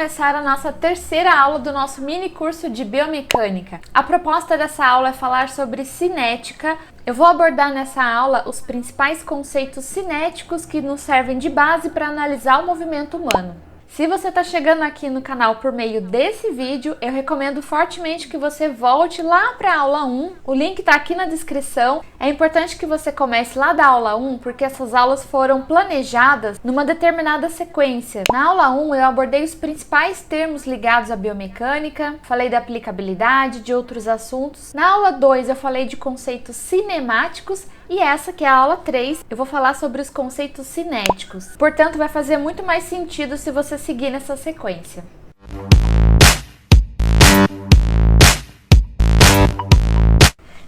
começar a nossa terceira aula do nosso mini curso de biomecânica. A proposta dessa aula é falar sobre cinética. Eu vou abordar nessa aula os principais conceitos cinéticos que nos servem de base para analisar o movimento humano. Se você está chegando aqui no canal por meio desse vídeo, eu recomendo fortemente que você volte lá para a aula 1. O link está aqui na descrição. É importante que você comece lá da aula 1, porque essas aulas foram planejadas numa determinada sequência. Na aula 1, eu abordei os principais termos ligados à biomecânica, falei da aplicabilidade, de outros assuntos. Na aula 2, eu falei de conceitos cinemáticos. E essa, que é a aula 3, eu vou falar sobre os conceitos cinéticos. Portanto, vai fazer muito mais sentido se você seguir nessa sequência.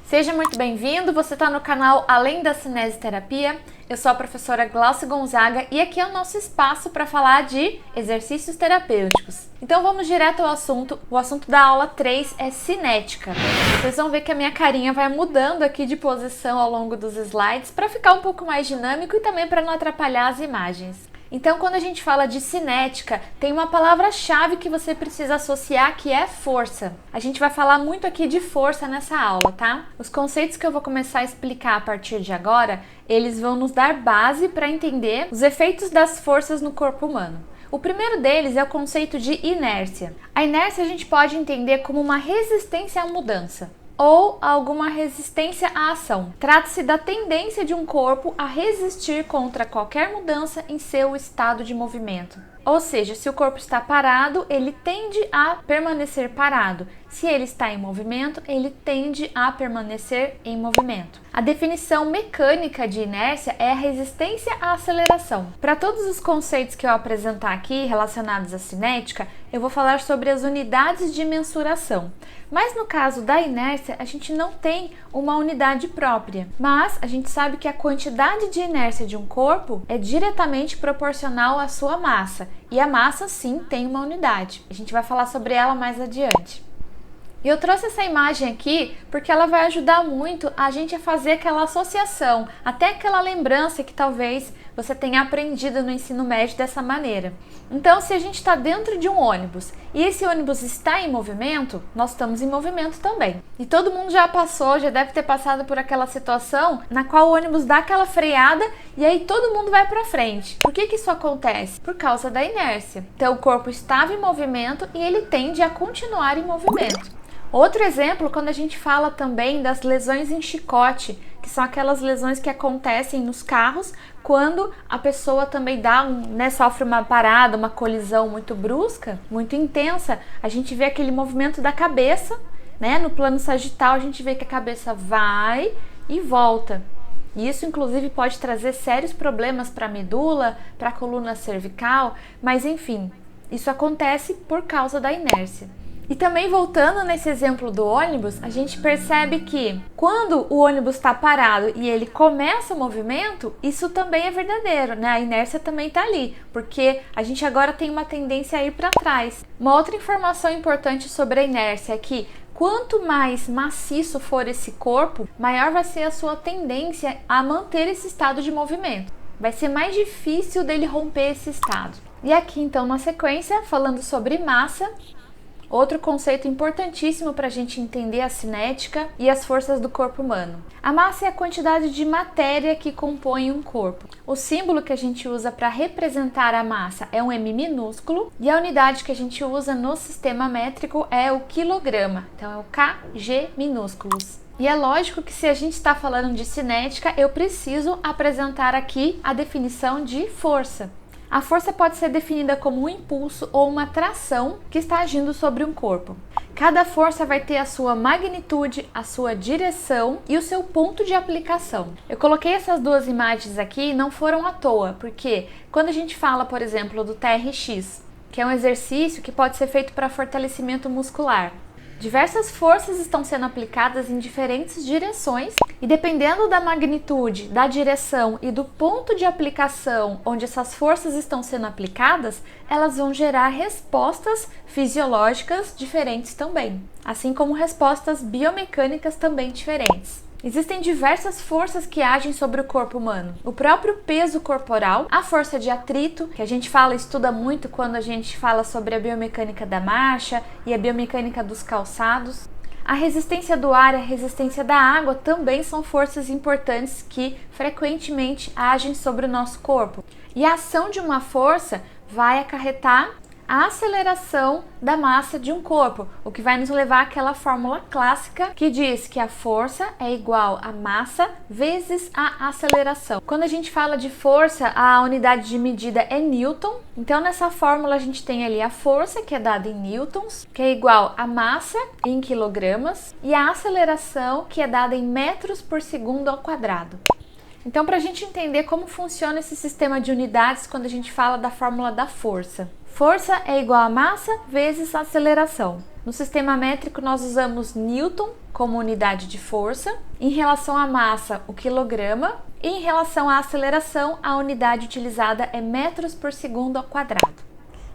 Seja muito bem-vindo, você está no canal Além da Cinesioterapia. Eu sou a professora Glaucia Gonzaga e aqui é o nosso espaço para falar de exercícios terapêuticos. Então vamos direto ao assunto. O assunto da aula 3 é cinética. Vocês vão ver que a minha carinha vai mudando aqui de posição ao longo dos slides para ficar um pouco mais dinâmico e também para não atrapalhar as imagens. Então, quando a gente fala de cinética, tem uma palavra-chave que você precisa associar, que é força. A gente vai falar muito aqui de força nessa aula, tá? Os conceitos que eu vou começar a explicar a partir de agora, eles vão nos dar base para entender os efeitos das forças no corpo humano. O primeiro deles é o conceito de inércia. A inércia a gente pode entender como uma resistência à mudança ou alguma resistência à ação. Trata-se da tendência de um corpo a resistir contra qualquer mudança em seu estado de movimento. Ou seja, se o corpo está parado, ele tende a permanecer parado. Se ele está em movimento, ele tende a permanecer em movimento. A definição mecânica de inércia é a resistência à aceleração. Para todos os conceitos que eu apresentar aqui relacionados à cinética, eu vou falar sobre as unidades de mensuração. Mas no caso da inércia, a gente não tem uma unidade própria. Mas a gente sabe que a quantidade de inércia de um corpo é diretamente proporcional à sua massa. E a massa, sim, tem uma unidade. A gente vai falar sobre ela mais adiante. E eu trouxe essa imagem aqui porque ela vai ajudar muito a gente a fazer aquela associação, até aquela lembrança que talvez você tenha aprendido no ensino médio dessa maneira. Então, se a gente está dentro de um ônibus e esse ônibus está em movimento, nós estamos em movimento também. E todo mundo já passou, já deve ter passado por aquela situação na qual o ônibus dá aquela freada e aí todo mundo vai para frente. Por que isso acontece? Por causa da inércia. Então, o corpo estava em movimento e ele tende a continuar em movimento. Outro exemplo, quando a gente fala também das lesões em chicote, que são aquelas lesões que acontecem nos carros quando a pessoa também sofre uma parada, uma colisão muito brusca, muito intensa, a gente vê aquele movimento da cabeça, né? No plano sagital a gente vê que a cabeça vai e volta. E isso, inclusive, pode trazer sérios problemas para a medula, para a coluna cervical, mas enfim, isso acontece por causa da inércia. E também voltando nesse exemplo do ônibus, a gente percebe que quando o ônibus está parado e ele começa o movimento, isso também é verdadeiro, né? A inércia também está ali, porque a gente agora tem uma tendência a ir para trás. Uma outra informação importante sobre a inércia é que quanto mais maciço for esse corpo, maior vai ser a sua tendência a manter esse estado de movimento. Vai ser mais difícil dele romper esse estado. E aqui então na sequência, falando sobre massa, outro conceito importantíssimo para a gente entender a cinética e as forças do corpo humano. A massa é a quantidade de matéria que compõe um corpo. O símbolo que a gente usa para representar a massa é um M minúsculo e a unidade que a gente usa no sistema métrico é o quilograma, então é o kg minúsculos. E é lógico que se a gente está falando de cinética, eu preciso apresentar aqui a definição de força. A força pode ser definida como um impulso ou uma tração que está agindo sobre um corpo. Cada força vai ter a sua magnitude, a sua direção e o seu ponto de aplicação. Eu coloquei essas duas imagens aqui e não foram à toa, porque quando a gente fala, por exemplo, do TRX, que é um exercício que pode ser feito para fortalecimento muscular, diversas forças estão sendo aplicadas em diferentes direções e dependendo da magnitude, da direção e do ponto de aplicação onde essas forças estão sendo aplicadas, elas vão gerar respostas fisiológicas diferentes também, assim como respostas biomecânicas também diferentes. Existem diversas forças que agem sobre o corpo humano. O próprio peso corporal, a força de atrito, que a gente estuda muito quando a gente fala sobre a biomecânica da marcha e a biomecânica dos calçados. A resistência do ar e a resistência da água também são forças importantes que frequentemente agem sobre o nosso corpo. E a ação de uma força vai acarretar a aceleração da massa de um corpo, o que vai nos levar àquela fórmula clássica que diz que a força é igual a massa vezes a aceleração. Quando a gente fala de força, a unidade de medida é Newton. Então nessa fórmula a gente tem ali a força, que é dada em newtons, que é igual a massa em quilogramas, e a aceleração, que é dada em metros por segundo ao quadrado. Então, para a gente entender como funciona esse sistema de unidades quando a gente fala da fórmula da força. Força é igual a massa vezes a aceleração. No sistema métrico, nós usamos Newton como unidade de força. Em relação à massa, o quilograma. E em relação à aceleração, a unidade utilizada é metros por segundo ao quadrado.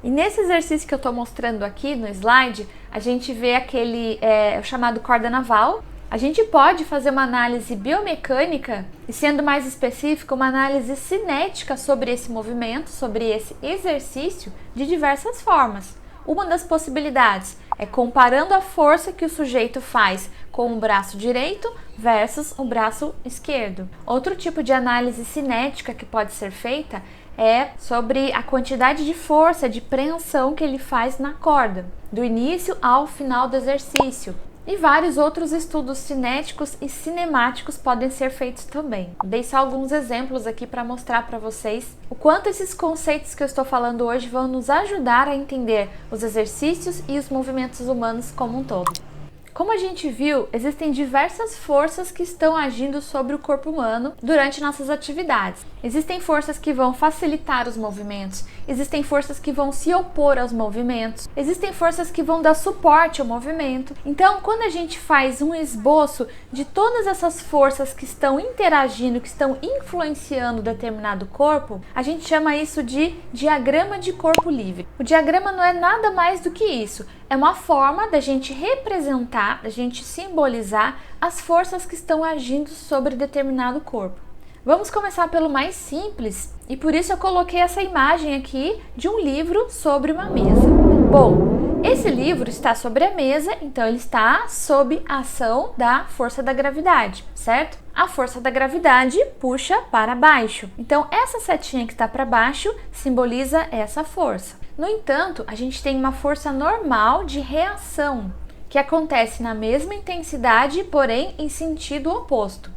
E nesse exercício que eu estou mostrando aqui no slide, a gente vê aquele chamado corda naval. A gente pode fazer uma análise biomecânica e, sendo mais específico, uma análise cinética sobre esse movimento, sobre esse exercício, de diversas formas. Uma das possibilidades é comparando a força que o sujeito faz com o braço direito versus o braço esquerdo. Outro tipo de análise cinética que pode ser feita é sobre a quantidade de força, de preensão que ele faz na corda, do início ao final do exercício. E vários outros estudos cinéticos e cinemáticos podem ser feitos também. Dei só alguns exemplos aqui para mostrar para vocês o quanto esses conceitos que eu estou falando hoje vão nos ajudar a entender os exercícios e os movimentos humanos como um todo. Como a gente viu, existem diversas forças que estão agindo sobre o corpo humano durante nossas atividades. Existem forças que vão facilitar os movimentos, existem forças que vão se opor aos movimentos, existem forças que vão dar suporte ao movimento. Então, quando a gente faz um esboço de todas essas forças que estão interagindo, que estão influenciando determinado corpo, a gente chama isso de diagrama de corpo livre. O diagrama não é nada mais do que isso. É uma forma da gente representar, da gente simbolizar as forças que estão agindo sobre determinado corpo. Vamos começar pelo mais simples e por isso eu coloquei essa imagem aqui de um livro sobre uma mesa. Bom, esse livro está sobre a mesa, então ele está sob a ação da força da gravidade, certo? A força da gravidade puxa para baixo. Então essa setinha que está para baixo simboliza essa força. No entanto, a gente tem uma força normal de reação, que acontece na mesma intensidade, porém em sentido oposto.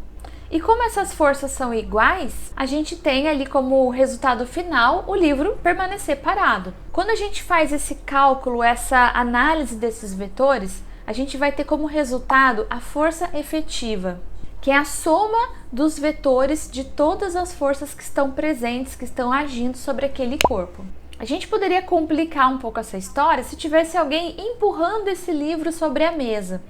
E como essas forças são iguais, a gente tem ali como resultado final o livro permanecer parado. Quando a gente faz esse cálculo, essa análise desses vetores, a gente vai ter como resultado a força efetiva, que é a soma dos vetores de todas as forças que estão presentes, que estão agindo sobre aquele corpo. A gente poderia complicar um pouco essa história se tivesse alguém empurrando esse livro sobre a mesa.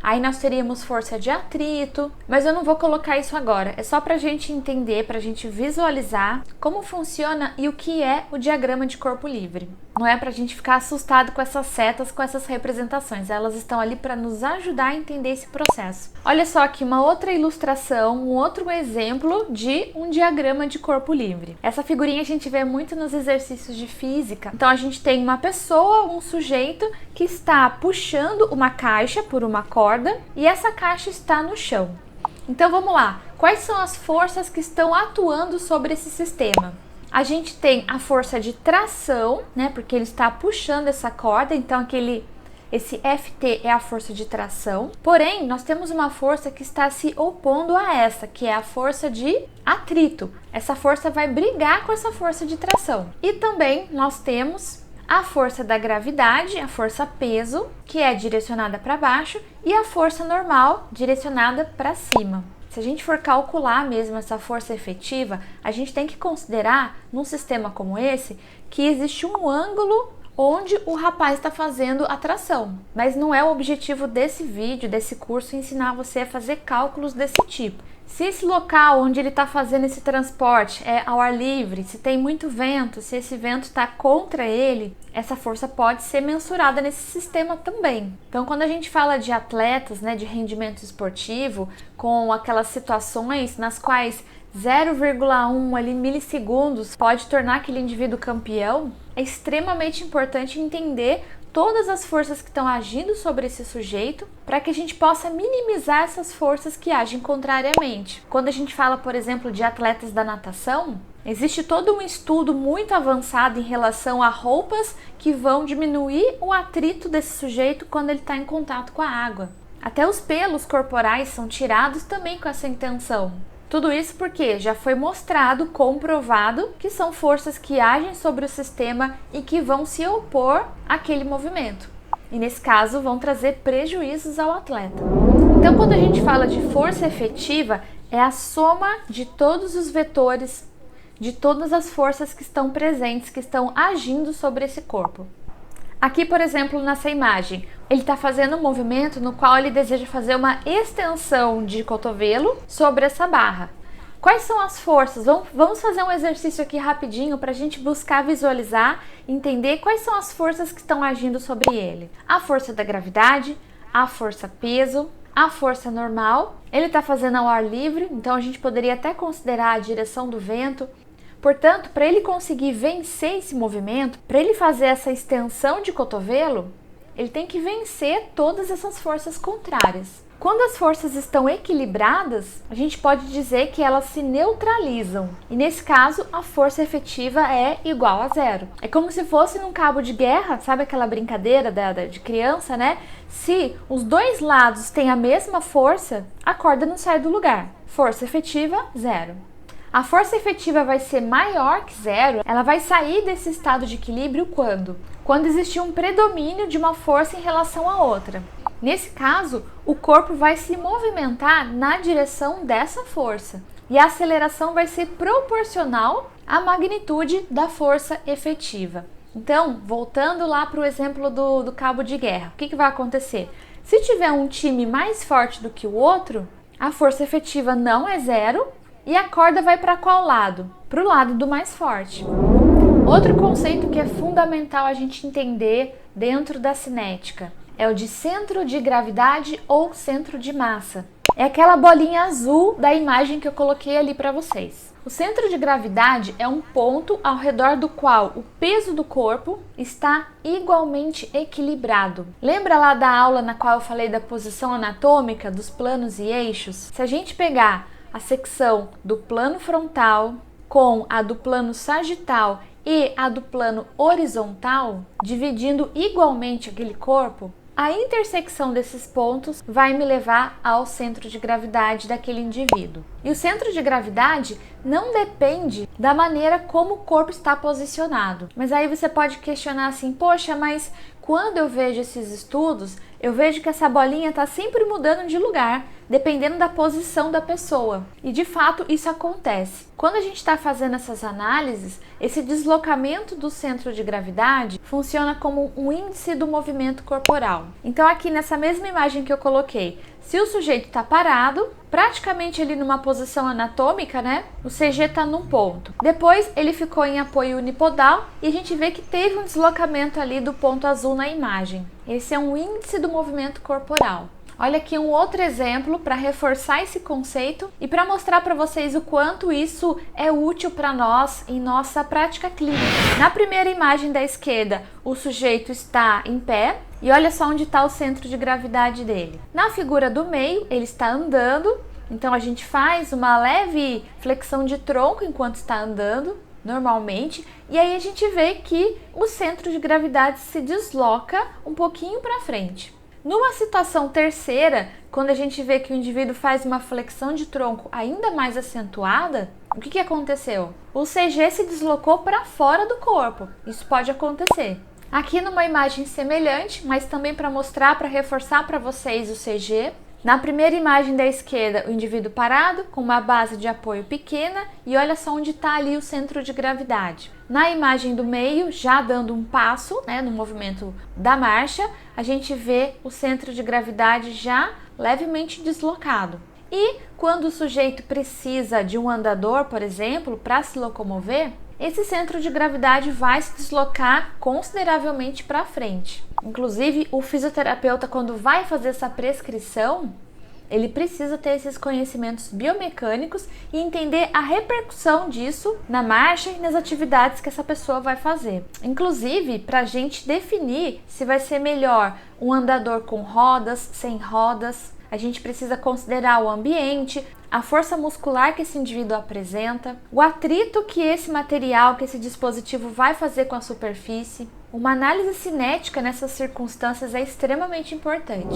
Aí nós teríamos força de atrito, mas eu não vou colocar isso agora. É só para a gente entender, para a gente visualizar como funciona e o que é o diagrama de corpo livre. Não é para a gente ficar assustado com essas setas, com essas representações. Elas estão ali para nos ajudar a entender esse processo. Olha só aqui uma outra ilustração, um outro exemplo de um diagrama de corpo livre. Essa figurinha a gente vê muito nos exercícios de física. Então a gente tem uma pessoa, um sujeito que está puxando uma caixa por uma corda e essa caixa está no chão. Então vamos lá. Quais são as forças que estão atuando sobre esse sistema? A gente tem a força de tração, né? Porque ele está puxando essa corda, então esse Ft é a força de tração. Porém, nós temos uma força que está se opondo a essa, que é a força de atrito. Essa força vai brigar com essa força de tração. E também nós temos a força da gravidade, a força peso, que é direcionada para baixo, e a força normal, direcionada para cima. Se a gente for calcular mesmo essa força efetiva, a gente tem que considerar, num sistema como esse, que existe um ângulo onde o rapaz está fazendo a tração. Mas não é o objetivo desse vídeo, desse curso, ensinar você a fazer cálculos desse tipo. Se esse local onde ele está fazendo esse transporte é ao ar livre, se tem muito vento, se esse vento está contra ele, essa força pode ser mensurada nesse sistema também. Então, quando a gente fala de atletas, né, de rendimento esportivo, com aquelas situações nas quais 0,1 ali, milissegundos pode tornar aquele indivíduo campeão, é extremamente importante entender todas as forças que estão agindo sobre esse sujeito para que a gente possa minimizar essas forças que agem contrariamente. Quando a gente fala, por exemplo, de atletas da natação, existe todo um estudo muito avançado em relação a roupas que vão diminuir o atrito desse sujeito quando ele está em contato com a água. Até os pelos corporais são tirados também com essa intenção. Tudo isso porque já foi mostrado, comprovado, que são forças que agem sobre o sistema e que vão se opor àquele movimento. E nesse caso vão trazer prejuízos ao atleta. Então, quando a gente fala de força efetiva, é a soma de todos os vetores, de todas as forças que estão presentes, que estão agindo sobre esse corpo. Aqui, por exemplo, nessa imagem, ele está fazendo um movimento no qual ele deseja fazer uma extensão de cotovelo sobre essa barra. Quais são as forças? Vamos fazer um exercício aqui rapidinho para a gente buscar visualizar, entender quais são as forças que estão agindo sobre ele. A força da gravidade, a força peso, a força normal. Ele está fazendo ao ar livre, então a gente poderia até considerar a direção do vento. Portanto, para ele conseguir vencer esse movimento, para ele fazer essa extensão de cotovelo, ele tem que vencer todas essas forças contrárias. Quando as forças estão equilibradas, a gente pode dizer que elas se neutralizam. E nesse caso, a força efetiva é igual a zero. É como se fosse num cabo de guerra, sabe aquela brincadeira de criança, né? Se os dois lados têm a mesma força, a corda não sai do lugar. Força efetiva, zero. A força efetiva vai ser maior que zero, ela vai sair desse estado de equilíbrio quando? Quando existir um predomínio de uma força em relação à outra. Nesse caso, o corpo vai se movimentar na direção dessa força e a aceleração vai ser proporcional à magnitude da força efetiva. Então, voltando lá para o exemplo do cabo de guerra, o que vai acontecer? Se tiver um time mais forte do que o outro, a força efetiva não é zero, e a corda vai para qual lado? Para o lado do mais forte. Outro conceito que é fundamental a gente entender dentro da cinética é o de centro de gravidade ou centro de massa. É aquela bolinha azul da imagem que eu coloquei ali para vocês. O centro de gravidade é um ponto ao redor do qual o peso do corpo está igualmente equilibrado. Lembra lá da aula na qual eu falei da posição anatômica dos planos e eixos? Se a gente pegar a secção do plano frontal com a do plano sagital e a do plano horizontal, dividindo igualmente aquele corpo, a intersecção desses pontos vai me levar ao centro de gravidade daquele indivíduo. E o centro de gravidade não depende da maneira como o corpo está posicionado. Mas aí você pode questionar assim, poxa, mas quando eu vejo esses estudos, eu vejo que essa bolinha está sempre mudando de lugar, dependendo da posição da pessoa. E de fato isso acontece. Quando a gente está fazendo essas análises, esse deslocamento do centro de gravidade funciona como um índice do movimento corporal. Então aqui nessa mesma imagem que eu coloquei, se o sujeito está parado, praticamente ali numa posição anatômica, né? O CG está num ponto. Depois ele ficou em apoio unipodal e a gente vê que teve um deslocamento ali do ponto azul na imagem. Esse é um índice do movimento corporal. Olha aqui um outro exemplo para reforçar esse conceito e para mostrar para vocês o quanto isso é útil para nós em nossa prática clínica. Na primeira imagem da esquerda, o sujeito está em pé e olha só onde está o centro de gravidade dele. Na figura do meio, ele está andando, então a gente faz uma leve flexão de tronco enquanto está andando, normalmente, e aí a gente vê que o centro de gravidade se desloca um pouquinho para frente. Numa situação terceira, quando a gente vê que o indivíduo faz uma flexão de tronco ainda mais acentuada, o que aconteceu? O CG se deslocou para fora do corpo. Isso pode acontecer. Aqui numa imagem semelhante, mas também para mostrar, para reforçar para vocês o CG. Na primeira imagem da esquerda, o indivíduo parado, com uma base de apoio pequena, e olha só onde está ali o centro de gravidade. Na imagem do meio, já dando um passo, né, no movimento da marcha, a gente vê o centro de gravidade já levemente deslocado. E quando o sujeito precisa de um andador, por exemplo, para se locomover, esse centro de gravidade vai se deslocar consideravelmente para frente. Inclusive, o fisioterapeuta, quando vai fazer essa prescrição, ele precisa ter esses conhecimentos biomecânicos e entender a repercussão disso na marcha e nas atividades que essa pessoa vai fazer. Inclusive, para a gente definir se vai ser melhor um andador com rodas, sem rodas, a gente precisa considerar o ambiente, a força muscular que esse indivíduo apresenta, o atrito que esse material, que esse dispositivo vai fazer com a superfície. Uma análise cinética nessas circunstâncias é extremamente importante.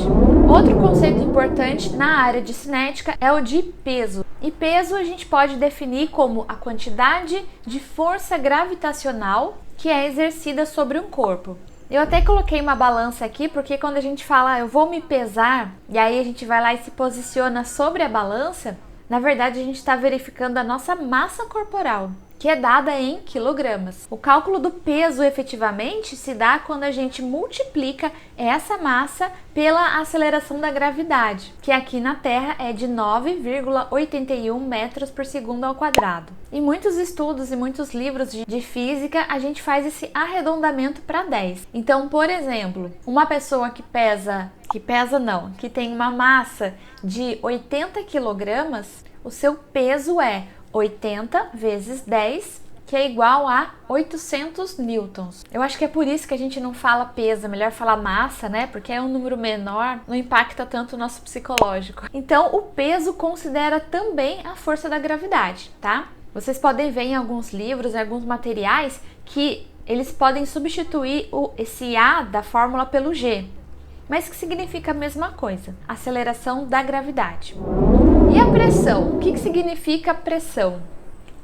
Outro conceito importante na área de cinética é o de peso. E peso a gente pode definir como a quantidade de força gravitacional que é exercida sobre um corpo. Eu até coloquei uma balança aqui, porque quando a gente fala eu vou me pesar, e aí a gente vai lá e se posiciona sobre a balança, na verdade a gente está verificando a nossa massa corporal, que é dada em quilogramas. O cálculo do peso efetivamente se dá quando a gente multiplica essa massa pela aceleração da gravidade, que aqui na Terra é de 9,81 metros por segundo ao quadrado. Em muitos estudos e muitos livros de física, a gente faz esse arredondamento para 10. Então, por exemplo, uma pessoa que tem uma massa de 80 quilogramas, o seu peso é 80 vezes 10, que é igual a 800 newtons. Eu acho que é por isso que a gente não fala peso, é melhor falar massa, né? Porque é um número menor, não impacta tanto o nosso psicológico. Então, o peso considera também a força da gravidade, tá? Vocês podem ver em alguns livros, em alguns materiais, que eles podem substituir esse A da fórmula pelo G, mas que significa a mesma coisa, aceleração da gravidade. E a pressão? O que significa pressão?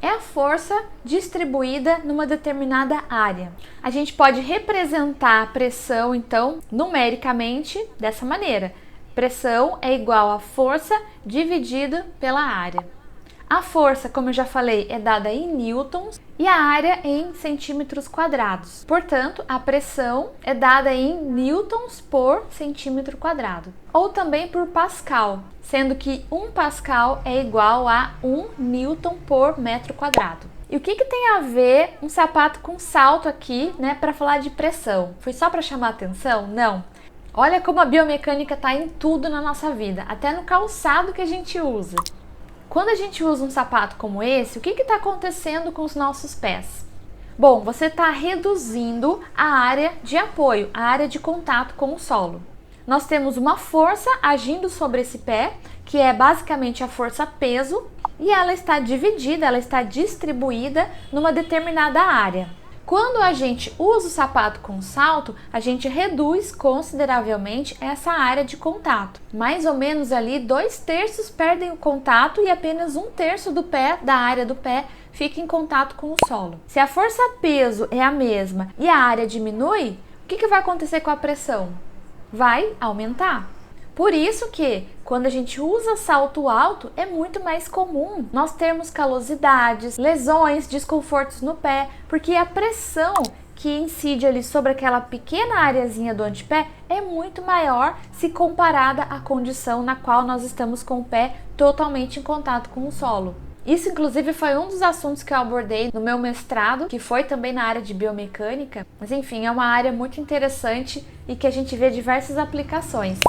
É a força distribuída numa determinada área. A gente pode representar a pressão, então, numericamente dessa maneira. Pressão é igual a força dividida pela área. A força, como eu já falei, é dada em newtons e a área em centímetros quadrados. Portanto, a pressão é dada em newtons por centímetro quadrado. Ou também por pascal, sendo que 1 pascal é igual a 1 newton por metro quadrado. E o que tem a ver um sapato com salto aqui, né, para falar de pressão? Foi só para chamar atenção? Não. Olha como a biomecânica está em tudo na nossa vida, até no calçado que a gente usa. Quando a gente usa um sapato como esse, o que está acontecendo com os nossos pés? Bom, você está reduzindo a área de apoio, a área de contato com o solo. Nós temos uma força agindo sobre esse pé, que é basicamente a força peso, e ela está dividida, ela está distribuída numa determinada área. Quando a gente usa o sapato com salto, a gente reduz consideravelmente essa área de contato. Mais ou menos ali 2/3 perdem o contato e apenas 1/3 do pé, da área do pé, fica em contato com o solo. Se a força peso é a mesma e a área diminui, o que vai acontecer com a pressão? Vai aumentar. Por isso que, quando a gente usa salto alto, é muito mais comum nós termos calosidades, lesões, desconfortos no pé, porque a pressão que incide ali sobre aquela pequena areazinha do antepé é muito maior se comparada à condição na qual nós estamos com o pé totalmente em contato com o solo. Isso, inclusive, foi um dos assuntos que eu abordei no meu mestrado, que foi também na área de biomecânica. Mas, enfim, é uma área muito interessante e que a gente vê diversas aplicações.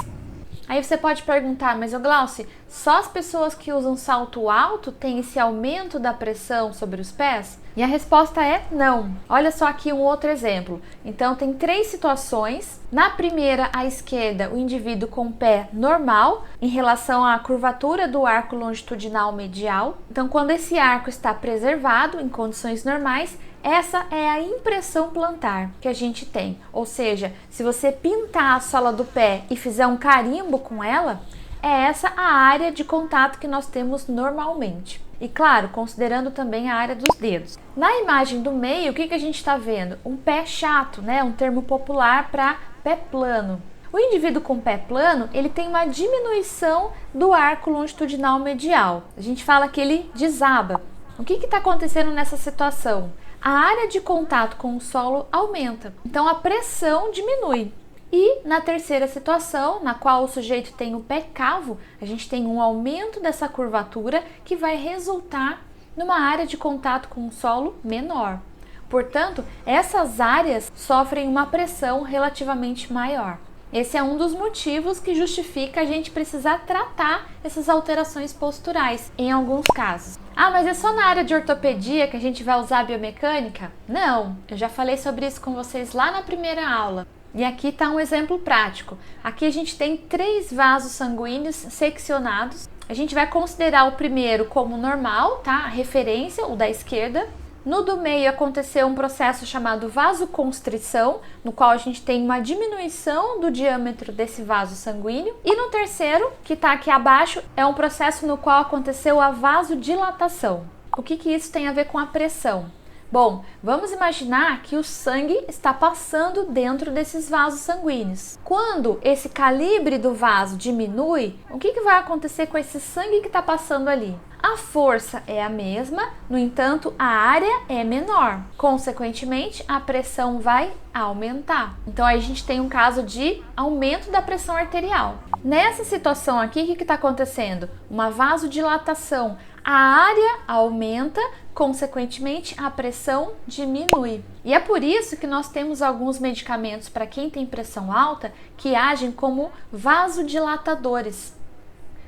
Aí você pode perguntar, mas Glauci, só as pessoas que usam salto alto têm esse aumento da pressão sobre os pés? E a resposta é não. Olha só aqui um outro exemplo. Então tem 3 situações. Na primeira, à esquerda, o indivíduo com o pé normal em relação à curvatura do arco longitudinal medial. Então quando esse arco está preservado em condições normais, essa é a impressão plantar que a gente tem. Ou seja, se você pintar a sola do pé e fizer um carimbo com ela, é essa a área de contato que nós temos normalmente. E claro, considerando também a área dos dedos. Na imagem do meio, o que a gente está vendo? Um pé chato, né? Um termo popular para pé plano. O indivíduo com pé plano, ele tem uma diminuição do arco longitudinal medial. A gente fala que ele desaba. O que está acontecendo nessa situação? A área de contato com o solo aumenta, então a pressão diminui. E na terceira situação, na qual o sujeito tem o pé cavo, a gente tem um aumento dessa curvatura que vai resultar numa área de contato com o solo menor. Portanto, essas áreas sofrem uma pressão relativamente maior. Esse é um dos motivos que justifica a gente precisar tratar essas alterações posturais em alguns casos. Ah, mas é só na área de ortopedia que a gente vai usar a biomecânica? Não, eu já falei sobre isso com vocês lá na primeira aula. E aqui está um exemplo prático. Aqui a gente tem 3 vasos sanguíneos seccionados. A gente vai considerar o primeiro como normal, tá? A referência, o da esquerda. No do meio aconteceu um processo chamado vasoconstrição, no qual a gente tem uma diminuição do diâmetro desse vaso sanguíneo. E no terceiro, que está aqui abaixo, é um processo no qual aconteceu a vasodilatação. O que isso tem a ver com a pressão? Bom, vamos imaginar que o sangue está passando dentro desses vasos sanguíneos. Quando esse calibre do vaso diminui, o que vai acontecer com esse sangue que está passando ali? A força é a mesma, no entanto, a área é menor. Consequentemente, a pressão vai aumentar. Então, aí a gente tem um caso de aumento da pressão arterial. Nessa situação aqui, o que está acontecendo? Uma vasodilatação. A área aumenta, consequentemente, a pressão diminui. E é por isso que nós temos alguns medicamentos para quem tem pressão alta que agem como vasodilatadores.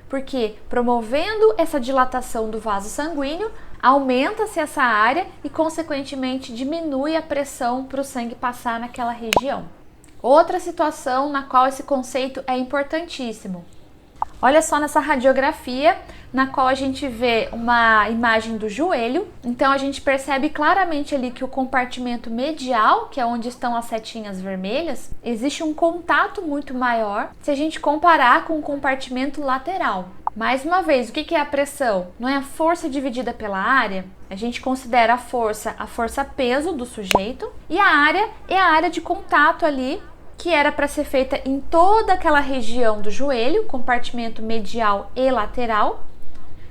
Porque promovendo essa dilatação do vaso sanguíneo, aumenta-se essa área e, consequentemente, diminui a pressão para o sangue passar naquela região. Outra situação na qual esse conceito é importantíssimo. Olha só nessa radiografia, na qual a gente vê uma imagem do joelho. Então a gente percebe claramente ali que o compartimento medial, que é onde estão as setinhas vermelhas, existe um contato muito maior se a gente comparar com o compartimento lateral. Mais uma vez, o que é a pressão? Não é a força dividida pela área? A gente considera a força peso do sujeito, e a área é a área de contato ali, que era para ser feita em toda aquela região do joelho, compartimento medial e lateral,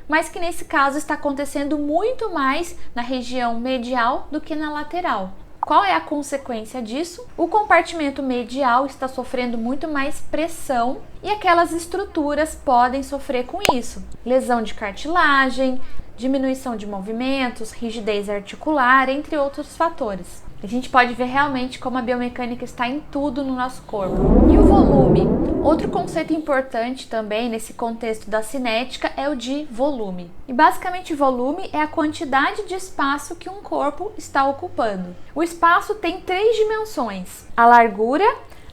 mas que nesse caso está acontecendo muito mais na região medial do que na lateral. Qual é a consequência disso? O compartimento medial está sofrendo muito mais pressão e aquelas estruturas podem sofrer com isso. Lesão de cartilagem, diminuição de movimentos, rigidez articular, entre outros fatores. A gente pode ver realmente como a biomecânica está em tudo no nosso corpo. E o volume? Outro conceito importante também nesse contexto da cinética é o de volume. E basicamente volume é a quantidade de espaço que um corpo está ocupando. O espaço tem 3 dimensões: a largura,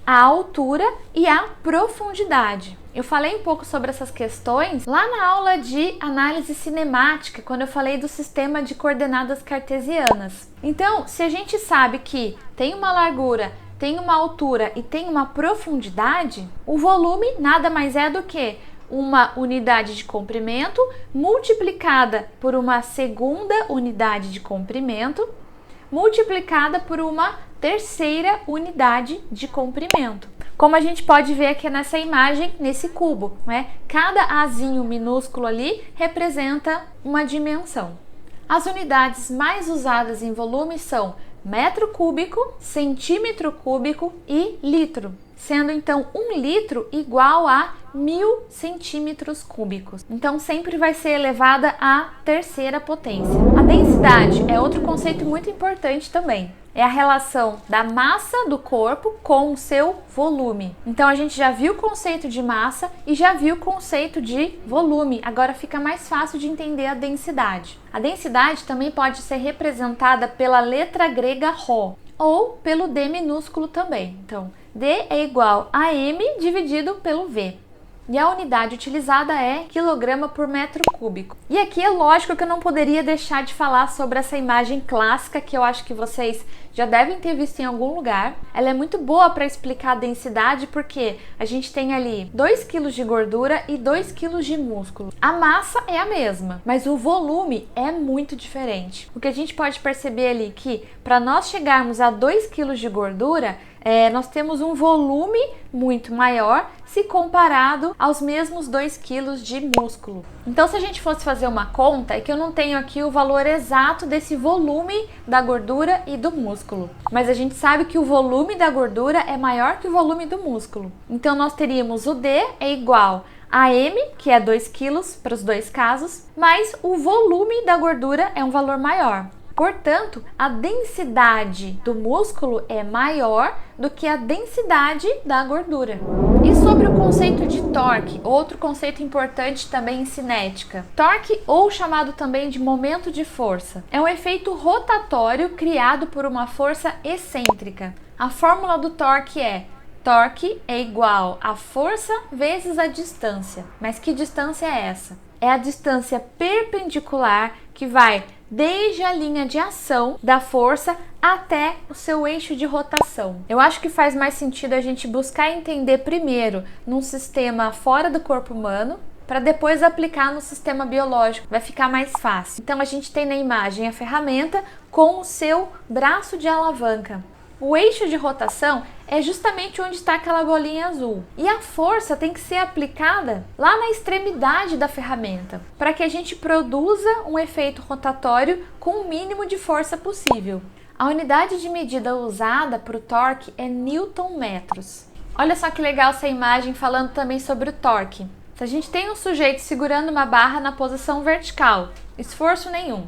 a altura e a profundidade. Eu falei um pouco sobre essas questões lá na aula de análise cinemática, quando eu falei do sistema de coordenadas cartesianas. Então, se a gente sabe que tem uma largura, tem uma altura e tem uma profundidade, o volume nada mais é do que uma unidade de comprimento multiplicada por uma segunda unidade de comprimento multiplicada por uma terceira unidade de comprimento. Como a gente pode ver aqui nessa imagem, nesse cubo, né? Cada azinho minúsculo ali representa uma dimensão. As unidades mais usadas em volume são metro cúbico, centímetro cúbico e litro, sendo então 1 litro igual a 1000 centímetros cúbicos. Então sempre vai ser elevada à terceira potência. A densidade é outro conceito muito importante também. É a relação da massa do corpo com o seu volume. Então a gente já viu o conceito de massa e já viu o conceito de volume. Agora fica mais fácil de entender a densidade. A densidade também pode ser representada pela letra grega Rho ou pelo D minúsculo também. Então D é igual a M dividido pelo V. E a unidade utilizada é quilograma por metro cúbico. E aqui é lógico que eu não poderia deixar de falar sobre essa imagem clássica que eu acho que vocês já devem ter visto em algum lugar. Ela é muito boa para explicar a densidade porque a gente tem ali 2 kg de gordura e 2 kg de músculo. A massa é a mesma, mas o volume é muito diferente. O que a gente pode perceber ali que para nós chegarmos a 2 kg de gordura, nós temos um volume muito maior se comparado aos mesmos 2 quilos de músculo. Então, se a gente fosse fazer uma conta, é que eu não tenho aqui o valor exato desse volume da gordura e do músculo, mas a gente sabe que o volume da gordura é maior que o volume do músculo. Então, nós teríamos o D é igual a M, que é 2 quilos para os 2 casos, mas o volume da gordura é um valor maior. Portanto, a densidade do músculo é maior do que a densidade da gordura. E sobre o conceito de torque, outro conceito importante também em cinética. Torque, ou chamado também de momento de força, é um efeito rotatório criado por uma força excêntrica. A fórmula do torque é: torque é igual a força vezes a distância. Mas que distância é essa? É a distância perpendicular que vai desde a linha de ação da força até o seu eixo de rotação. Eu acho que faz mais sentido a gente buscar entender primeiro num sistema fora do corpo humano, para depois aplicar no sistema biológico, vai ficar mais fácil. Então a gente tem na imagem a ferramenta com o seu braço de alavanca. O eixo de rotação é justamente onde está aquela bolinha azul. E a força tem que ser aplicada lá na extremidade da ferramenta, para que a gente produza um efeito rotatório com o mínimo de força possível. A unidade de medida usada para o torque é newton-metros. Olha só que legal essa imagem falando também sobre o torque. Se a gente tem um sujeito segurando uma barra na posição vertical, esforço nenhum,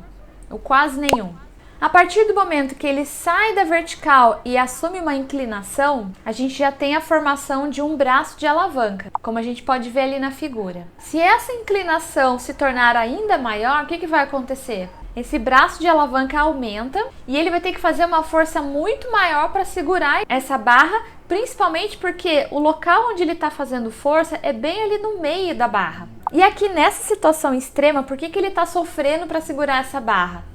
ou quase nenhum. A partir do momento que ele sai da vertical e assume uma inclinação, a gente já tem a formação de um braço de alavanca, como a gente pode ver ali na figura. Se essa inclinação se tornar ainda maior, o que vai acontecer? Esse braço de alavanca aumenta e ele vai ter que fazer uma força muito maior para segurar essa barra, principalmente porque o local onde ele está fazendo força é bem ali no meio da barra. E aqui nessa situação extrema, por que ele está sofrendo para segurar essa barra?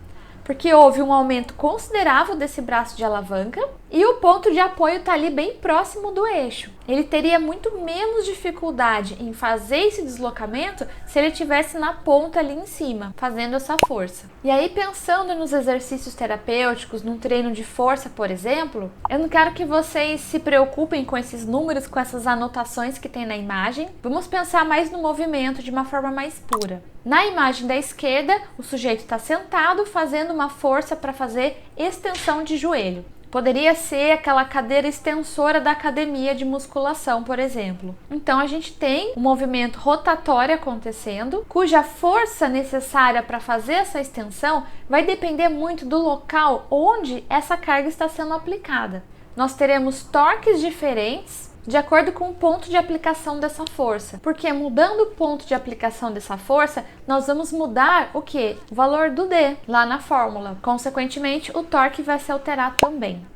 Porque houve um aumento considerável desse braço de alavanca e o ponto de apoio está ali bem próximo do eixo. Ele teria muito menos dificuldade em fazer esse deslocamento se ele estivesse na ponta ali em cima, fazendo essa força. E aí, pensando nos exercícios terapêuticos, num treino de força, por exemplo, eu não quero que vocês se preocupem com esses números, com essas anotações que tem na imagem. Vamos pensar mais no movimento de uma forma mais pura. Na imagem da esquerda, o sujeito está sentado fazendo uma força para fazer extensão de joelho. Poderia ser aquela cadeira extensora da academia de musculação, por exemplo. Então a gente tem um movimento rotatório acontecendo, cuja força necessária para fazer essa extensão vai depender muito do local onde essa carga está sendo aplicada. Nós teremos torques diferentes de acordo com o ponto de aplicação dessa força, porque mudando o ponto de aplicação dessa força, nós vamos mudar o quê? O valor do D lá na fórmula. Consequentemente, o torque vai se alterar também.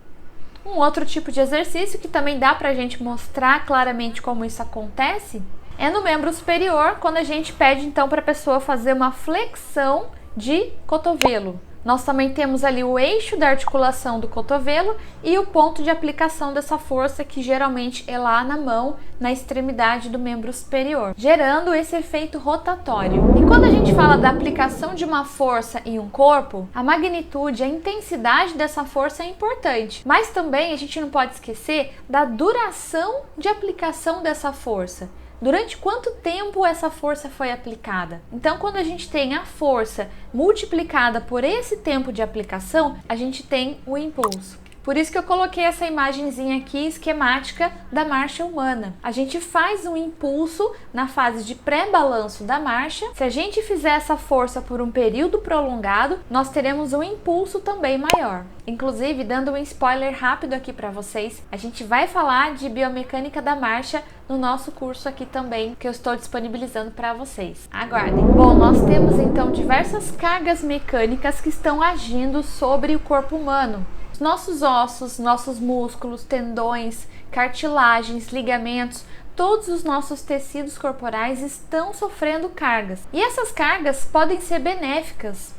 Um outro tipo de exercício que também dá para a gente mostrar claramente como isso acontece é no membro superior, quando a gente pede então para a pessoa fazer uma flexão de cotovelo. Nós também temos ali o eixo da articulação do cotovelo e o ponto de aplicação dessa força, que geralmente é lá na mão, na extremidade do membro superior, gerando esse efeito rotatório. E quando a gente fala da aplicação de uma força em um corpo, a magnitude, a intensidade dessa força é importante, mas também a gente não pode esquecer da duração de aplicação dessa força. Durante quanto tempo essa força foi aplicada? Então, quando a gente tem a força multiplicada por esse tempo de aplicação, a gente tem o impulso. Por isso que eu coloquei essa imagenzinha aqui esquemática da marcha humana. A gente faz um impulso na fase de pré-balanço da marcha. Se a gente fizer essa força por um período prolongado, nós teremos um impulso também maior. Inclusive, dando um spoiler rápido aqui para vocês, a gente vai falar de biomecânica da marcha no nosso curso aqui também, que eu estou disponibilizando para vocês. Aguardem! Bom, nós temos então diversas cargas mecânicas que estão agindo sobre o corpo humano. Nossos ossos, nossos músculos, tendões, cartilagens, ligamentos, todos os nossos tecidos corporais estão sofrendo cargas. E essas cargas podem ser benéficas,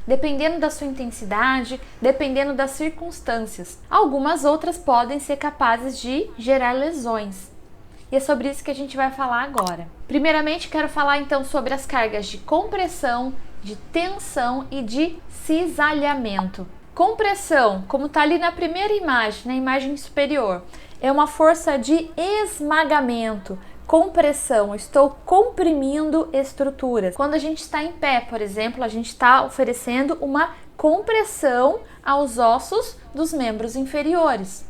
dependendo da sua intensidade, dependendo das circunstâncias. Algumas outras podem ser capazes de gerar lesões. E é sobre isso que a gente vai falar agora. Primeiramente, quero falar então sobre as cargas de compressão, de tensão e de cisalhamento. Compressão, como está ali na primeira imagem, na imagem superior, é uma força de esmagamento. Compressão, estou comprimindo estruturas. Quando a gente está em pé, por exemplo, a gente está oferecendo uma compressão aos ossos dos membros inferiores.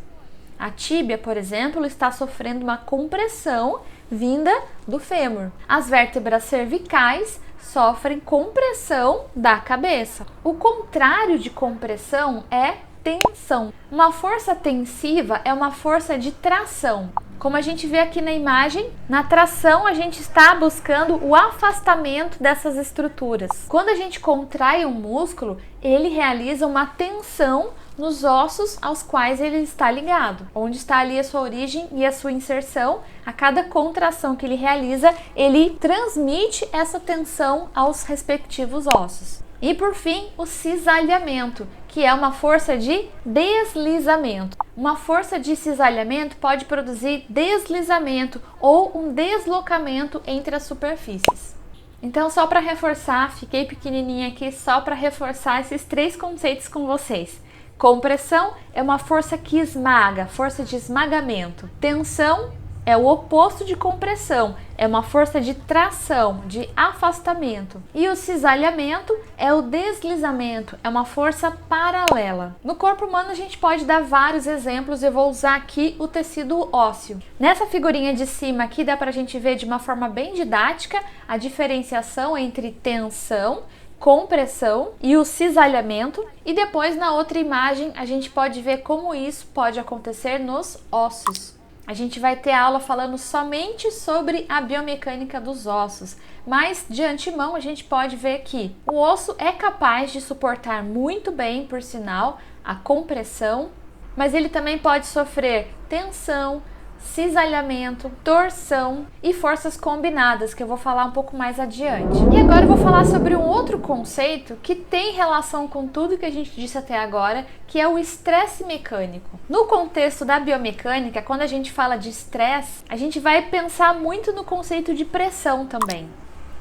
A tíbia, por exemplo, está sofrendo uma compressão vinda do fêmur. As vértebras cervicais sofrem compressão da cabeça. O contrário de compressão é tensão. Uma força tensiva é uma força de tração. Como a gente vê aqui na imagem, na tração a gente está buscando o afastamento dessas estruturas. Quando a gente contrai um músculo, ele realiza uma tensão nos ossos aos quais ele está ligado. Onde está ali a sua origem e a sua inserção, a cada contração que ele realiza, ele transmite essa tensão aos respectivos ossos. E por fim, o cisalhamento, que é uma força de deslizamento. Uma força de cisalhamento pode produzir deslizamento ou um deslocamento entre as superfícies. Então, só para reforçar, fiquei pequenininha aqui só para reforçar esses 3 conceitos com vocês. Compressão é uma força que esmaga, força de esmagamento. Tensão é o oposto de compressão, é uma força de tração, de afastamento. E o cisalhamento é o deslizamento, é uma força paralela. No corpo humano a gente pode dar vários exemplos, eu vou usar aqui o tecido ósseo. Nessa figurinha de cima aqui dá pra gente ver de uma forma bem didática a diferenciação entre tensão, compressão e o cisalhamento, e depois na outra imagem a gente pode ver como isso pode acontecer nos ossos. A gente vai ter aula falando somente sobre a biomecânica dos ossos, mas de antemão a gente pode ver que o osso é capaz de suportar muito bem, por sinal, a compressão, mas ele também pode sofrer tensão, cisalhamento, torção e forças combinadas, que eu vou falar um pouco mais adiante. E agora eu vou falar sobre um outro conceito que tem relação com tudo que a gente disse até agora, que é o estresse mecânico. No contexto da biomecânica, quando a gente fala de estresse, a gente vai pensar muito no conceito de pressão também.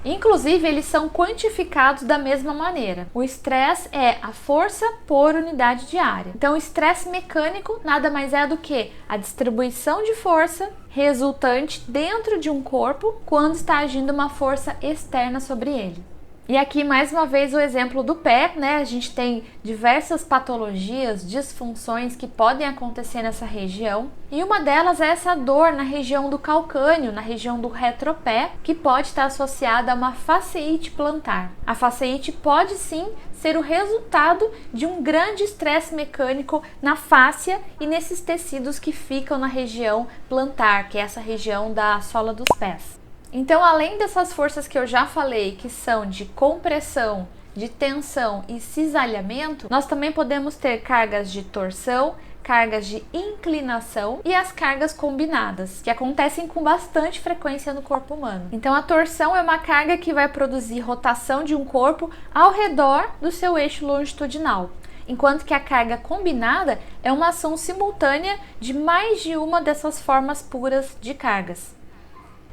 Inclusive, eles são quantificados da mesma maneira. O estresse é a força por unidade de área. Então, o estresse mecânico nada mais é do que a distribuição de força resultante dentro de um corpo quando está agindo uma força externa sobre ele. E aqui, mais uma vez, o exemplo do pé, né? A gente tem diversas patologias, disfunções que podem acontecer nessa região. E uma delas é essa dor na região do calcâneo, na região do retropé, que pode estar associada a uma fasciite plantar. A fasciite pode sim ser o resultado de um grande estresse mecânico na fáscia e nesses tecidos que ficam na região plantar, que é essa região da sola dos pés. Então, além dessas forças que eu já falei, que são de compressão, de tensão e cisalhamento, nós também podemos ter cargas de torção, cargas de inclinação e as cargas combinadas, que acontecem com bastante frequência no corpo humano. Então, a torção é uma carga que vai produzir rotação de um corpo ao redor do seu eixo longitudinal, enquanto que a carga combinada é uma ação simultânea de mais de uma dessas formas puras de cargas.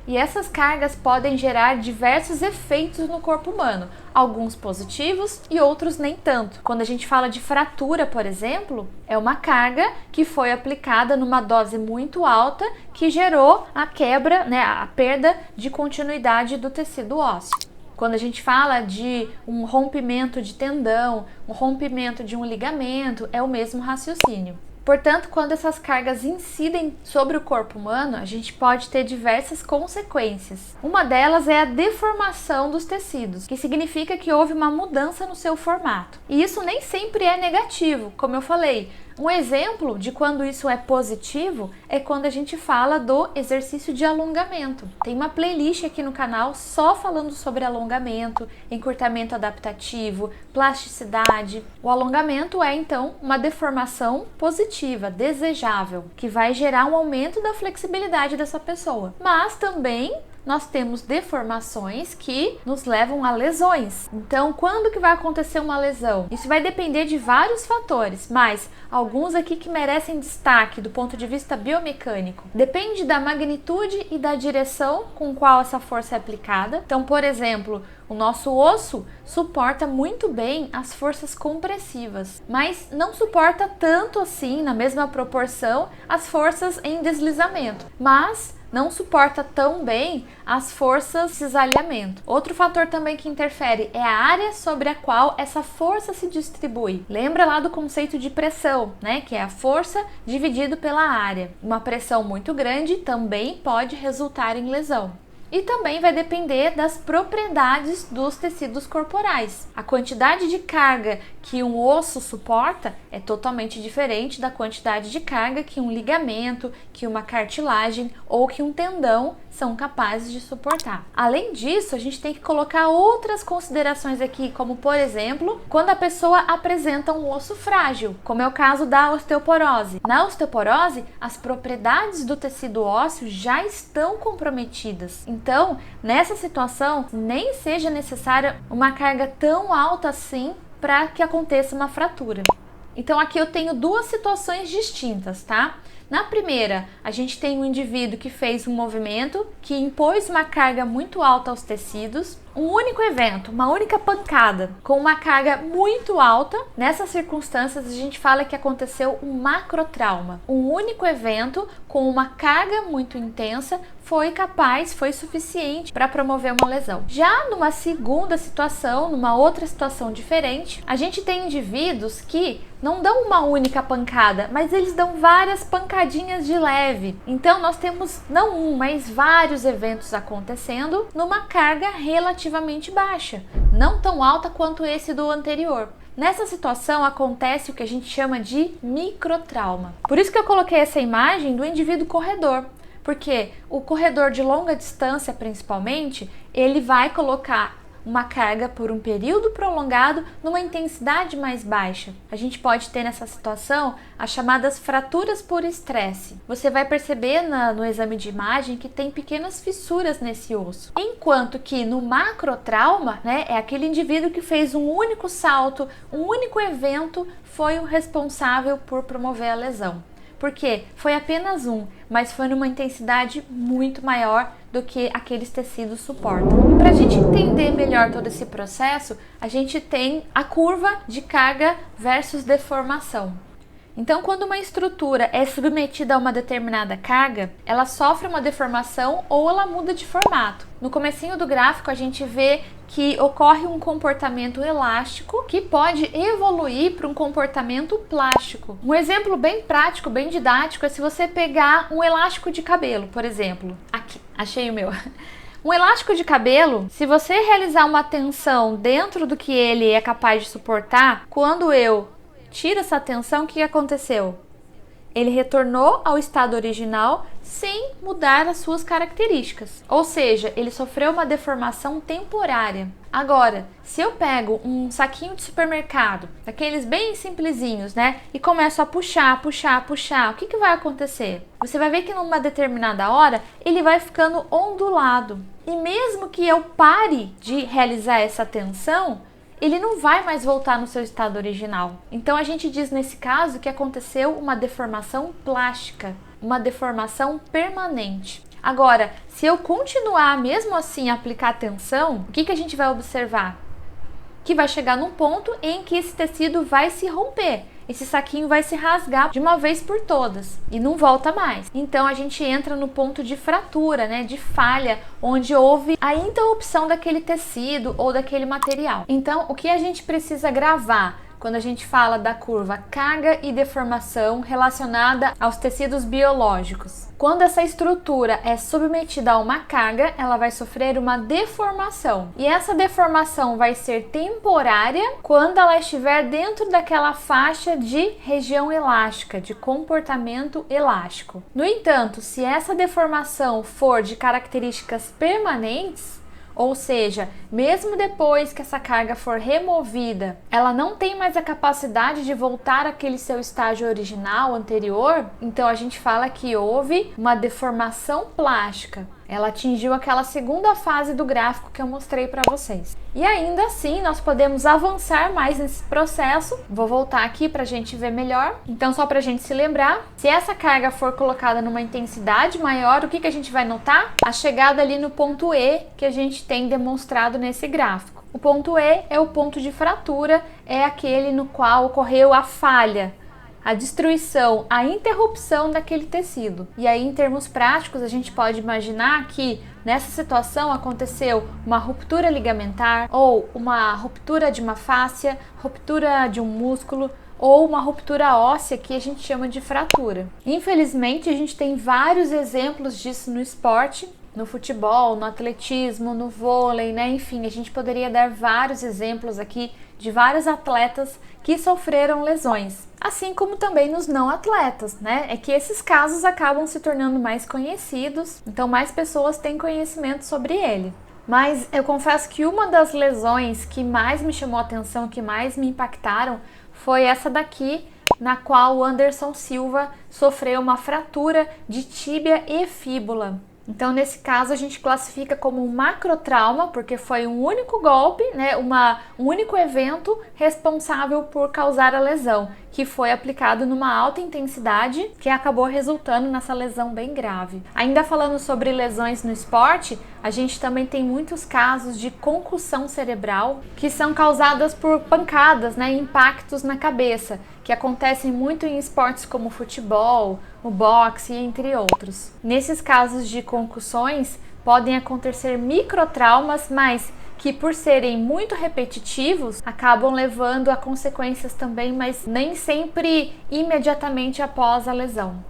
E essas cargas podem gerar diversos efeitos no corpo humano, alguns positivos e outros nem tanto. Quando a gente fala de fratura, por exemplo, é uma carga que foi aplicada numa dose muito alta que gerou a quebra, né, a perda de continuidade do tecido ósseo. Quando a gente fala de um rompimento de tendão, um rompimento de um ligamento, é o mesmo raciocínio. Portanto, quando essas cargas incidem sobre o corpo humano, a gente pode ter diversas consequências. Uma delas é a deformação dos tecidos, que significa que houve uma mudança no seu formato. E isso nem sempre é negativo, como eu falei. Um exemplo de quando isso é positivo é quando a gente fala do exercício de alongamento. Tem uma playlist aqui no canal só falando sobre alongamento, encurtamento adaptativo, plasticidade. O alongamento é, então, uma deformação positiva, desejável, que vai gerar um aumento da flexibilidade dessa pessoa. Mas também nós temos deformações que nos levam a lesões. Então, quando que vai acontecer uma lesão? Isso vai depender de vários fatores, mas alguns aqui que merecem destaque do ponto de vista biomecânico. Depende da magnitude e da direção com qual essa força é aplicada. Então, por exemplo, o nosso osso suporta muito bem as forças compressivas, mas não suporta tanto assim, na mesma proporção, as forças em deslizamento. Mas não suporta tão bem as forças de cisalhamento. Outro fator também que interfere é a área sobre a qual essa força se distribui. Lembra lá do conceito de pressão, né? Que é a força dividido pela área. Uma pressão muito grande também pode resultar em lesão. E também vai depender das propriedades dos tecidos corporais. A quantidade de carga que um osso suporta é totalmente diferente da quantidade de carga que um ligamento, que uma cartilagem ou que um tendão são capazes de suportar. Além disso, a gente tem que colocar outras considerações aqui, como por exemplo, quando a pessoa apresenta um osso frágil, como é o caso da osteoporose. Na osteoporose, as propriedades do tecido ósseo já estão comprometidas. Então, nessa situação, nem seja necessária uma carga tão alta assim para que aconteça uma fratura. Então, aqui eu tenho duas situações distintas, tá? Na primeira, a gente tem um indivíduo que fez um movimento que impôs uma carga muito alta aos tecidos, um único evento, uma única pancada com uma carga muito alta. Nessas circunstâncias, a gente fala que aconteceu um macrotrauma. Um único evento com uma carga muito intensa foi suficiente para promover uma lesão. Já numa segunda situação, numa outra situação diferente, a gente tem indivíduos que não dão uma única pancada, mas eles dão várias pancadinhas de leve. Então nós temos não um, mas vários eventos acontecendo numa carga relativamente baixa, não tão alta quanto esse do anterior. Nessa situação acontece o que a gente chama de microtrauma. Por isso que eu coloquei essa imagem do indivíduo corredor, porque o corredor de longa distância, principalmente, ele vai colocar uma carga por um período prolongado numa intensidade mais baixa. A gente pode ter nessa situação as chamadas fraturas por estresse. Você vai perceber no exame de imagem que tem pequenas fissuras nesse osso. Enquanto que no macrotrauma, né, é aquele indivíduo que fez um único salto, um único evento foi o responsável por promover a lesão. Porque foi apenas um, mas foi numa intensidade muito maior do que aqueles tecidos suportam. E para a gente entender melhor todo esse processo, a gente tem a curva de carga versus deformação. Então, quando uma estrutura é submetida a uma determinada carga, ela sofre uma deformação ou ela muda de formato. No comecinho do gráfico, a gente vê que ocorre um comportamento elástico que pode evoluir para um comportamento plástico. Um exemplo bem prático, bem didático, é se você pegar um elástico de cabelo, por exemplo. Aqui, achei o meu. Um elástico de cabelo, se você realizar uma tensão dentro do que ele é capaz de suportar, quando eu tiro essa tensão, o que aconteceu? Ele retornou ao estado original sem mudar as suas características. Ou seja, ele sofreu uma deformação temporária. Agora, se eu pego um saquinho de supermercado, daqueles bem simplesinhos, né? E começo a puxar, o que vai acontecer? Você vai ver que numa determinada hora, ele vai ficando ondulado. E mesmo que eu pare de realizar essa tensão, ele não vai mais voltar no seu estado original. Então a gente diz nesse caso que aconteceu uma deformação plástica, uma deformação permanente. Agora, se eu continuar mesmo assim a aplicar tensão, o que a gente vai observar? Que vai chegar num ponto em que esse tecido vai se romper. Esse saquinho vai se rasgar de uma vez por todas e não volta mais. Então a gente entra no ponto de fratura, né, de falha, onde houve a interrupção daquele tecido ou daquele material. Então o que a gente precisa gravar quando a gente fala da curva carga e deformação relacionada aos tecidos biológicos? Quando essa estrutura é submetida a uma carga, ela vai sofrer uma deformação. E essa deformação vai ser temporária quando ela estiver dentro daquela faixa de região elástica, de comportamento elástico. No entanto, se essa deformação for de características permanentes, ou seja, mesmo depois que essa carga for removida, ela não tem mais a capacidade de voltar àquele seu estágio original anterior, então a gente fala que houve uma deformação plástica. Ela atingiu aquela segunda fase do gráfico que eu mostrei para vocês. E ainda assim, nós podemos avançar mais nesse processo. Vou voltar aqui para a gente ver melhor. Então, só para a gente se lembrar, se essa carga for colocada numa intensidade maior, o que a gente vai notar? A chegada ali no ponto E que a gente tem demonstrado nesse gráfico. O ponto E é o ponto de fratura, é aquele no qual ocorreu a falha, a destruição, a interrupção daquele tecido. E aí, em termos práticos, a gente pode imaginar que nessa situação aconteceu uma ruptura ligamentar ou uma ruptura de uma fáscia, ruptura de um músculo ou uma ruptura óssea que a gente chama de fratura. Infelizmente, a gente tem vários exemplos disso no esporte, no futebol, no atletismo, no vôlei, né? Enfim, a gente poderia dar vários exemplos aqui de vários atletas que sofreram lesões, assim como também nos não atletas, né? É que esses casos acabam se tornando mais conhecidos, então mais pessoas têm conhecimento sobre ele. Mas eu confesso que uma das lesões que mais me chamou a atenção, que mais me impactaram, foi essa daqui, na qual o Anderson Silva sofreu uma fratura de tíbia e fíbula. Então, nesse caso, a gente classifica como um macrotrauma, porque foi um único golpe, né, um único evento responsável por causar a lesão, que foi aplicado numa alta intensidade, que acabou resultando nessa lesão bem grave. Ainda falando sobre lesões no esporte, a gente também tem muitos casos de concussão cerebral, que são causadas por pancadas, né, impactos na cabeça, que acontecem muito em esportes como o futebol, o boxe, entre outros. Nesses casos de concussões, podem acontecer microtraumas, mas que por serem muito repetitivos, acabam levando a consequências também, mas nem sempre imediatamente após a lesão.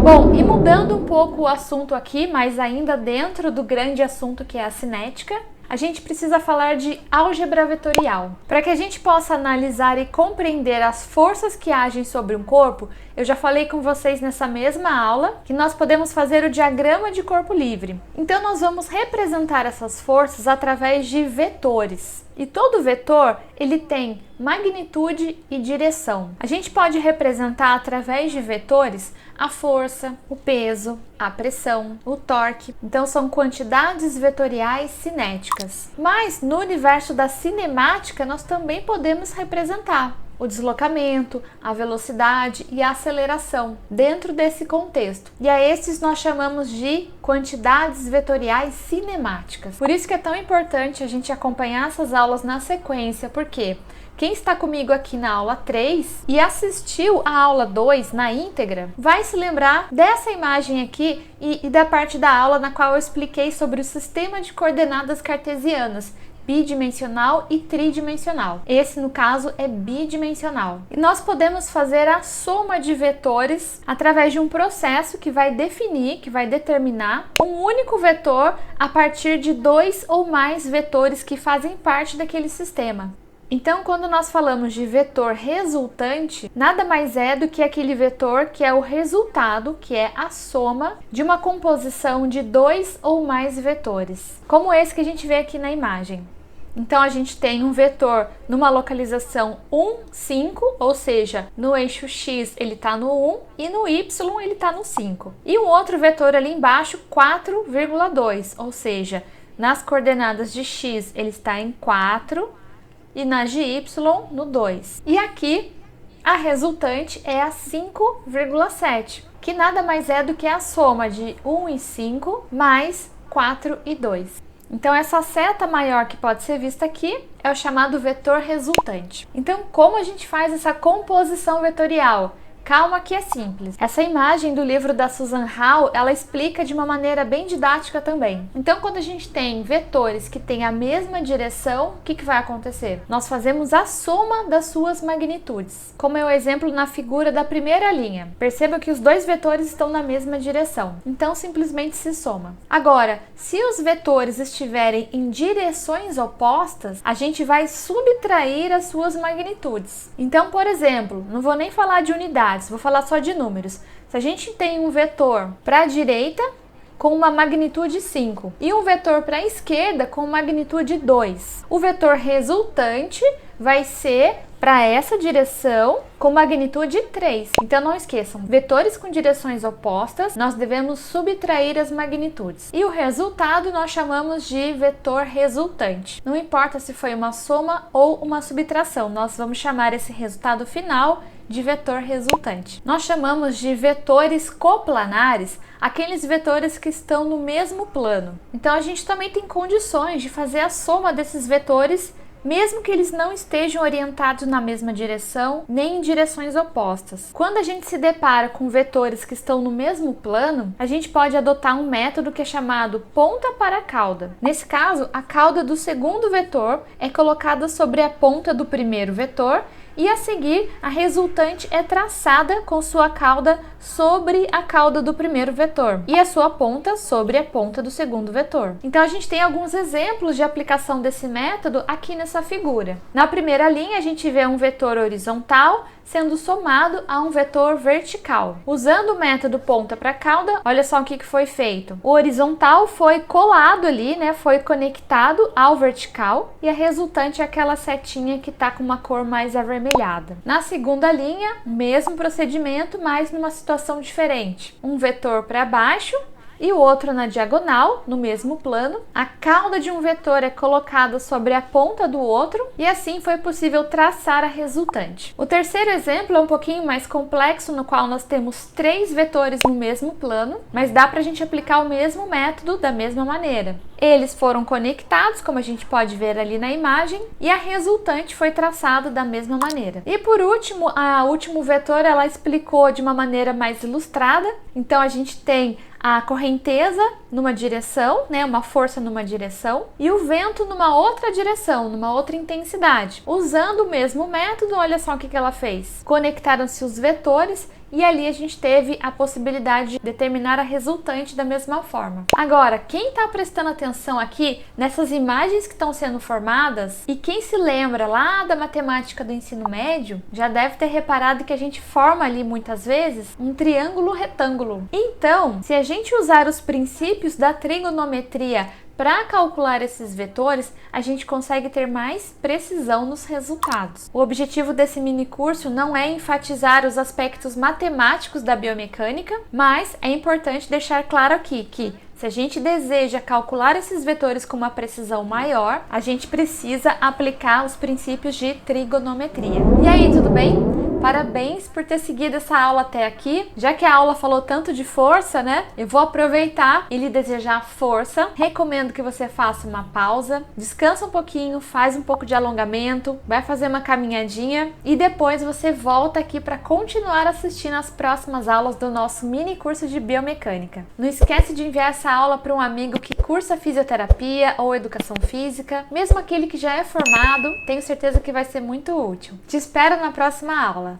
Bom, e mudando um pouco o assunto aqui, mas ainda dentro do grande assunto que é a cinética, a gente precisa falar de álgebra vetorial. Para que a gente possa analisar e compreender as forças que agem sobre um corpo, eu já falei com vocês nessa mesma aula que nós podemos fazer o diagrama de corpo livre. Então nós vamos representar essas forças através de vetores. E todo vetor, ele tem magnitude e direção. A gente pode representar através de vetores a força, o peso, a pressão, o torque. Então são quantidades vetoriais cinéticas. Mas no universo da cinemática nós também podemos representar o deslocamento, a velocidade e a aceleração dentro desse contexto. E a esses nós chamamos de quantidades vetoriais cinemáticas. Por isso que é tão importante a gente acompanhar essas aulas na sequência, porque quem está comigo aqui na aula 3 e assistiu a aula 2 na íntegra, vai se lembrar dessa imagem aqui e da parte da aula na qual eu expliquei sobre o sistema de coordenadas cartesianas, bidimensional e tridimensional. Esse, no caso, é bidimensional. E nós podemos fazer a soma de vetores através de um processo que vai definir, que vai determinar um único vetor a partir de dois ou mais vetores que fazem parte daquele sistema. Então, quando nós falamos de vetor resultante, nada mais é do que aquele vetor que é o resultado, que é a soma de uma composição de dois ou mais vetores, como esse que a gente vê aqui na imagem. Então, a gente tem um vetor numa localização 1, 5, ou seja, no eixo X ele está no 1 e no Y ele está no 5. E um outro vetor ali embaixo, 4,2, ou seja, nas coordenadas de X ele está em 4 e nas de Y no 2. E aqui a resultante é a 5,7, que nada mais é do que a soma de 1 e 5 mais 4 e 2. Então, essa seta maior que pode ser vista aqui é o chamado vetor resultante. Então, como a gente faz essa composição vetorial? Calma que é simples. Essa imagem do livro da Susan Hall, ela explica de uma maneira bem didática também. Então, quando a gente tem vetores que têm a mesma direção, o que vai acontecer? Nós fazemos a soma das suas magnitudes. Como é o exemplo na figura da primeira linha. Perceba que os dois vetores estão na mesma direção. Então, simplesmente se soma. Agora, se os vetores estiverem em direções opostas, a gente vai subtrair as suas magnitudes. Então, por exemplo, não vou nem falar de unidade, vou falar só de números. Se a gente tem um vetor para a direita com uma magnitude 5 e um vetor para a esquerda com magnitude 2, o vetor resultante vai ser para essa direção com magnitude 3. Então não esqueçam, vetores com direções opostas, nós devemos subtrair as magnitudes. E o resultado nós chamamos de vetor resultante. Não importa se foi uma soma ou uma subtração, nós vamos chamar esse resultado final de vetor resultante. Nós chamamos de vetores coplanares aqueles vetores que estão no mesmo plano. Então a gente também tem condições de fazer a soma desses vetores mesmo que eles não estejam orientados na mesma direção, nem em direções opostas. Quando a gente se depara com vetores que estão no mesmo plano, a gente pode adotar um método que é chamado ponta para cauda. Nesse caso, a cauda do segundo vetor é colocada sobre a ponta do primeiro vetor e a seguir a resultante é traçada com sua cauda sobre a cauda do primeiro vetor e a sua ponta sobre a ponta do segundo vetor. Então a gente tem alguns exemplos de aplicação desse método aqui nessa figura. Na primeira linha a gente vê um vetor horizontal sendo somado a um vetor vertical. Usando o método ponta para cauda, olha só o que foi feito. O horizontal foi colado ali, né? Foi conectado ao vertical e a resultante é aquela setinha que está com uma cor mais avermelhada. Na segunda linha, mesmo procedimento, mas numa situação diferente. Um vetor para baixo e o outro na diagonal, no mesmo plano. A cauda de um vetor é colocada sobre a ponta do outro e assim foi possível traçar a resultante. O terceiro exemplo é um pouquinho mais complexo, no qual nós temos 3 vetores no mesmo plano, mas dá para a gente aplicar o mesmo método da mesma maneira. Eles foram conectados, como a gente pode ver ali na imagem, e a resultante foi traçada da mesma maneira. E por último, a último vetor ela explicou de uma maneira mais ilustrada. Então a gente tem a correnteza numa direção, né, uma força numa direção, e o vento numa outra direção, numa outra intensidade. Usando o mesmo método, olha só o que ela fez. Conectaram-se os vetores e ali a gente teve a possibilidade de determinar a resultante da mesma forma. Agora, quem está prestando atenção aqui nessas imagens que estão sendo formadas e quem se lembra lá da matemática do ensino médio, já deve ter reparado que a gente forma ali muitas vezes um triângulo retângulo. Então, se a gente usar os princípios da trigonometria para calcular esses vetores, a gente consegue ter mais precisão nos resultados. O objetivo desse mini curso não é enfatizar os aspectos matemáticos da biomecânica, mas é importante deixar claro aqui que se a gente deseja calcular esses vetores com uma precisão maior, a gente precisa aplicar os princípios de trigonometria. E aí, tudo bem? Parabéns por ter seguido essa aula até aqui. Já que a aula falou tanto de força, né? Eu vou aproveitar e lhe desejar força. Recomendo que você faça uma pausa, descansa um pouquinho, faz um pouco de alongamento, vai fazer uma caminhadinha e depois você volta aqui para continuar assistindo as próximas aulas do nosso mini curso de biomecânica. Não esquece de enviar essa aula para um amigo que cursa fisioterapia ou educação física, mesmo aquele que já é formado, tenho certeza que vai ser muito útil. Te espero na próxima aula.